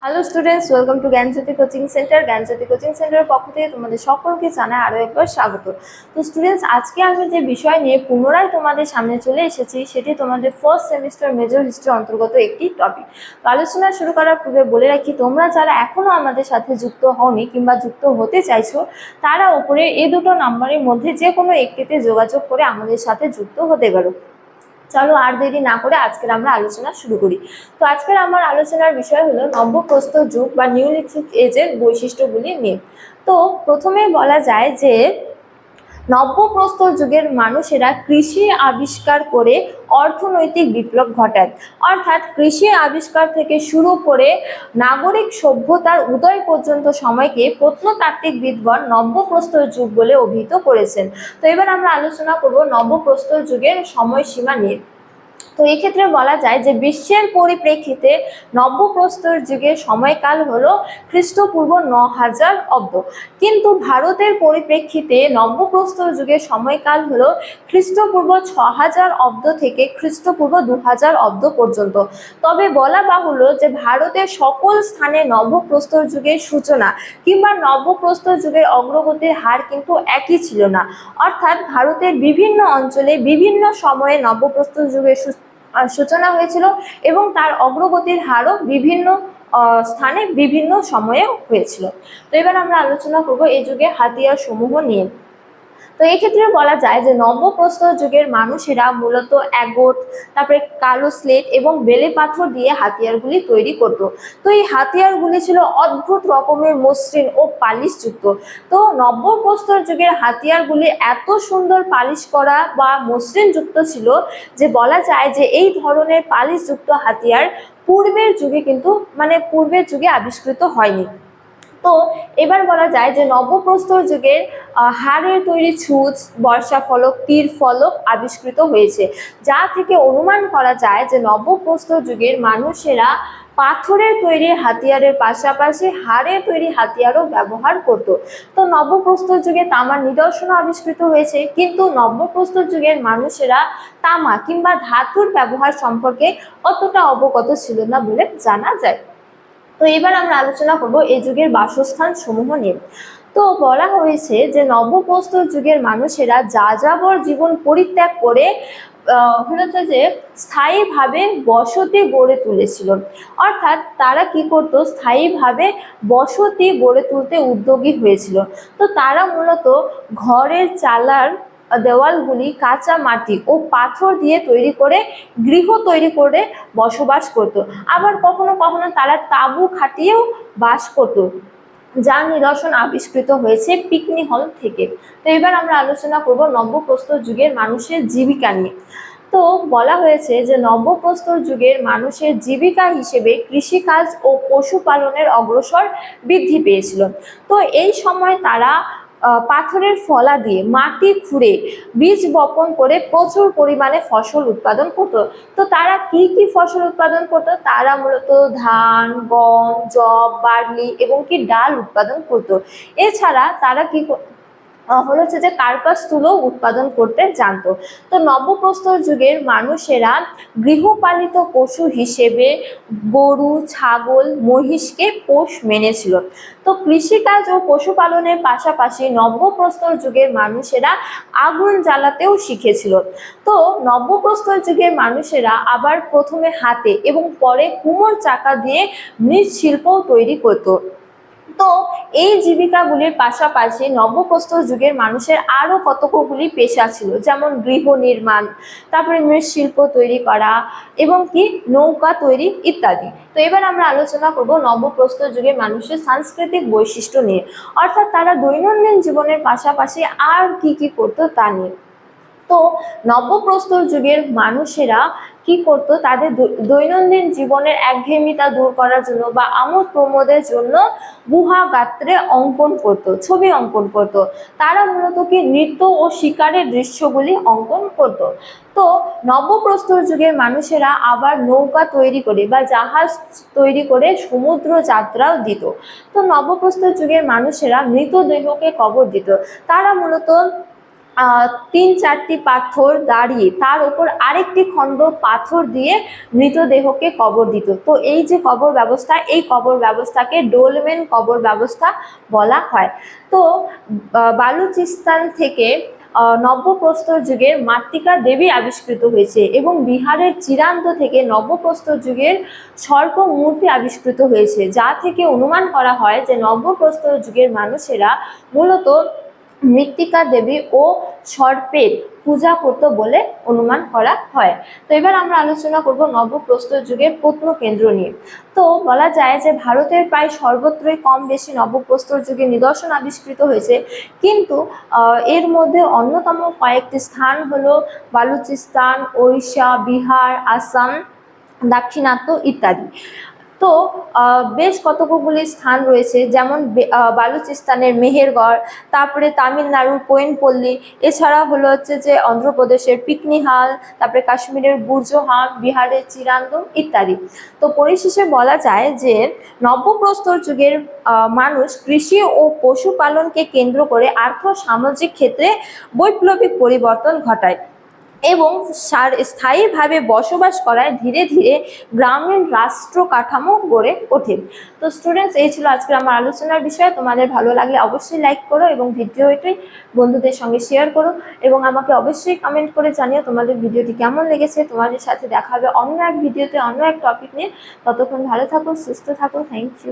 Hello students, welcome to Gyanjyoti coaching centre. Gyanjyoti coaching সেন্টারের পক্ষ থেকে তোমাদের সকলকে জানাই আরও একবার স্বাগত। তো স্টুডেন্টস, আজকে আমি যে বিষয় নিয়ে পুনরায় তোমাদের সামনে চলে এসেছি সেটি তোমাদের ফার্স্ট সেমিস্টার মেজর হিস্ট্রি অন্তর্গত একটি টপিক। তো আলোচনা শুরু করার পূর্বে বলে রাখি, তোমরা যারা এখনও আমাদের সাথে যুক্ত হওনি কিংবা যুক্ত হতে চাইছো তারা ওপরে এই দুটো নাম্বারের মধ্যে যে কোনো একটিতে যোগাযোগ করে আমাদের সাথে যুক্ত হতে পারো। চলো আর দেরি না করে আজকের আমরা আলোচনা শুরু করি। তো আজকের আমার আলোচনার বিষয় হলো নব্যপ্রস্তর যুগ বা নিওলিথিক এজের বৈশিষ্ট্যগুলি নিয়ে। তো প্রথমে বলা যায় যে নব্যপ্রস্তর যুগের মানুষেরা কৃষি আবিষ্কার করে অর্থনৈতিক বিপ্লব ঘটায়। অর্থাৎ কৃষি আবিষ্কার থেকে শুরু করে নাগরিক সভ্যতার উদয় পর্যন্ত সময়কে প্রত্নতাত্ত্বিকবিদগণ নব্যপ্রস্তর যুগ বলে অভিহিত করেছেন। তো এবার আমরা আলোচনা করব নব্যপ্রস্তর যুগের সময়সীমা নিয়ে। তো এই ক্ষেত্রে বলা যায় যে বিশ্বের পরিপ্রেক্ষিতে নব্যপ্রস্তর যুগের সময়কাল হলো খ্রিস্টপূর্ব 9000 অব্দ, কিন্তু ভারতের পরিপ্রেক্ষিতে নব্যপ্রস্তর যুগের সময়কাল হলো খ্রিস্টপূর্ব 6000 অব্দ থেকে খ্রিস্টপূর্ব 2000 অব্দ পর্যন্ত। তবে বলা বাহুল্য যে ভারতের সকল স্থানে নব্যপ্রস্তর যুগের সূচনা কিংবা নব্যপ্রস্তর যুগের অগ্রগতির হার কিন্তু একই ছিল না। অর্থাৎ ভারতের বিভিন্ন অঞ্চলে বিভিন্ন সময়ে নব্যপ্রস্তর যুগের সূচনা হয়েছিল এবং তার অগ্রগতির হারও বিভিন্ন স্থানে বিভিন্ন সময়ে হয়েছিল। তো এবার আমরা আলোচনা করব এই যুগে হাতিয়ার সমূহ নিয়ে। তো এই ক্ষেত্রে বলা যায় যে নব্যপ্রস্তর যুগের মানুষেরা মূলত এগোট, তারপরে কালো স্লেট এবং বেলে পাথর দিয়ে হাতিয়ারগুলি তৈরি করত। তো এই হাতিয়ারগুলি ছিল অদ্ভুত রকমের মসৃণ ও পালিশযুক্ত। তো নব্যপ্রস্তর যুগের হাতিয়ারগুলি এত সুন্দর পালিশ করা বা মসৃণযুক্ত ছিল যে বলা যায় যে এই ধরনের পালিশযুক্ত হাতিয়ার পূর্বের যুগে আবিষ্কৃত হয়নি। তো এবার বলা যায় যে নব্যপ্রস্তর যুগের হাড়ের তৈরি ছুঁচ, বর্ষা ফলক, তীর ফলক আবিষ্কৃত হয়েছে, যা থেকে অনুমান করা যায় যে নব্যপ্রস্তর যুগের মানুষেরা পাথরের তৈরি হাতিয়ারের পাশাপাশি হাড়ের তৈরি হাতিয়ারও ব্যবহার করত। তো নব্যপ্রস্তর যুগে তামার নিদর্শন আবিষ্কৃত হয়েছে, কিন্তু নব্যপ্রস্তর যুগের মানুষেরা তামা কিংবা ধাতুর ব্যবহার সম্পর্কে অতটা অবগত ছিল না বলে জানা যায়। তো এবার আমরা আলোচনা করব এই যুগের বাসস্থান সমূহ নিয়ে। তো বলা হয়েছে যে নব্যপ্রস্তর যুগের মানুষেরা যাযাবর জীবন পরিত্যাগ করে হচ্ছে যে স্থায়ীভাবে বসতি গড়ে তুলেছিল। অর্থাৎ তারা কি করত, স্থায়ীভাবে বসতি গড়ে তুলতে উদ্যোগী হয়েছিল। তো তারা মূলত ঘরের চালার দেওয়ালগুলি কাঁচা মাটি ও পাথর দিয়ে তৈরি করে গৃহ তৈরি করে বসবাস করত। আবার কখনো কখনো তারা তাঁবু খাটিয়েও বাস করত, যার নিদর্শন আবিষ্কৃত হয়েছে পিকনি হল থেকে। তো এবার আমরা আলোচনা করব নব্যপ্রস্তর যুগের মানুষের জীবিকা নিয়ে। তো বলা হয়েছে যে নব্যপ্রস্তর যুগের মানুষের জীবিকা হিসেবে কৃষিকাজ ও পশুপালনের অগ্রসর বৃদ্ধি পেয়েছিল। তো এই সময় তারা পাথরের ফলা দিয়ে মাটি খুঁড়ে বীজ বপন করে প্রচুর পরিমাণে ফসল উৎপাদন করত। তো তারা কি কি ফসল উৎপাদন করত? তারা মূলত ধান, গম, যব, বার্লি এবং কি ডাল উৎপাদন করত। এছাড়া তারা কি হচ্ছে যে কার্পাস তুলো উৎপাদন করতে জানতো। তো নব্যপ্রস্তর যুগের মানুষেরা গৃহপালিত পশু হিসেবে গরু, ছাগল, মহিষকে পোষ মেনেছিল। তো কৃষিকাজ ও পশুপালনের পাশাপাশি নব্যপ্রস্তর যুগের মানুষেরা আগুন জ্বালাতেও শিখেছিল। তো নব্যপ্রস্তর যুগের মানুষেরা আবার প্রথমে হাতে এবং পরে কুমোর চাকা দিয়ে মৃৎশিল্পও তৈরি করত। তো এই জীবিকাগুলির পাশাপাশি নব্যপ্রস্তর যুগের মানুষের আরো কতকগুলি পেশা ছিল, যেমন গৃহ নির্মাণ, তারপরে মৃৎশিল্প তৈরি করা এবং কি নৌকা তৈরি ইত্যাদি। তো এবার আমরা আলোচনা করব নব্যপ্রস্তর যুগের মানুষের সাংস্কৃতিক বৈশিষ্ট্য নিয়ে, অর্থাৎ তারা দৈনন্দিন জীবনের পাশাপাশি আর কি কি করতো তা নিয়ে। তো নব্যপ্রস্তর যুগের মানুষেরা কি করতো, তাদের দৈনন্দিন জীবনের একঘেয়েমিতা দূর করার জন্য বা আমোদ প্রমোদের জন্য গুহা গাত্রে অঙ্কন করত, ছবি অঙ্কন করত। তারা মূলত কি নৃত্য ও শিকারের দৃশ্যগুলি অঙ্কন করত। তো নব্যপ্রস্তর যুগের মানুষেরা আবার নৌকা তৈরি করে বা জাহাজ তৈরি করে সমুদ্র যাত্রাও দিত। তো নব্যপ্রস্তর যুগের মানুষেরা মৃতদেহকে কবর দিত। তারা মূলত তিন চারটি পাথর দাঁড়িয়ে তার উপর আরেকটি খণ্ড পাথর দিয়ে মৃতদেহকে কবর দিত। তো এই যে কবর ব্যবস্থা, এই কবর ব্যবস্থাকে ডোলমেন কবর ব্যবস্থা বলা হয়। তো বালুচিস্তান থেকে নব্যপ্রস্তর যুগের মাতৃকা দেবী আবিষ্কৃত হয়েছে এবং বিহারের চিরান্ত থেকে নব্যপ্রস্তর যুগের সর্প মূর্তি আবিষ্কৃত হয়েছে, যা থেকে অনুমান করা হয় যে নব্যপ্রস্তর যুগের মানুষেরা মূলত মৃত্তিকা দেবী ও সর্পের পূজা করত বলে অনুমান করা হয়। তো এবার আমরা আলোচনা করব নব্যপ্রস্তর যুগের প্রত্নকেন্দ্র নিয়ে। তো বলা যায় যে ভারতের প্রায় সর্বত্রই কম বেশি নব্যপ্রস্তর যুগের নিদর্শন আবিষ্কৃত হয়েছে, কিন্তু এর মধ্যে অন্যতম কয়েকটি স্থান হলো বালুচিস্তান, ওড়িশা, বিহার, আসাম, দাক্ষিণাত্য ইত্যাদি। তো বেশ কতকগুলি স্থান রয়েছে, যেমন বালুচিস্তানের মেহেরগড়, তারপরে তামিলনাড়ুর কোয়েনপল্লী, এছাড়া হলো হচ্ছে যে অন্ধ্রপ্রদেশের পিকনিহাল, তারপরে কাশ্মীরের বুর্জোহাম, বিহারের চিরান্দম ইত্যাদি। তো পরিশেষে বলা যায় যে নব্যপ্রস্তর যুগের মানুষ কৃষি ও পশুপালনকে কেন্দ্র করে আর্থ সামাজিক ক্ষেত্রে বৈপ্লবিক পরিবর্তন ঘটায় এবং স্থায়ীভাবে বসবাস করায় ধীরে ধীরে গ্রামীণ রাষ্ট্র কাঠামো গড়ে ওঠে। তো স্টুডেন্টস, এই ছিল আজকের আমার আলোচনার বিষয়। তোমাদের ভালো লাগলে অবশ্যই লাইক করো এবং ভিডিওটি বন্ধুদের সঙ্গে শেয়ার করো এবং আমাকে অবশ্যই কমেন্ট করে জানিও তোমাদের ভিডিওটি কেমন লেগেছে। তোমাদের সাথে দেখা হবে অন্য এক ভিডিওতে, অন্য এক টপিক নিয়ে। ততক্ষণ ভালো থাকো, সুস্থ থাকো। Thank you.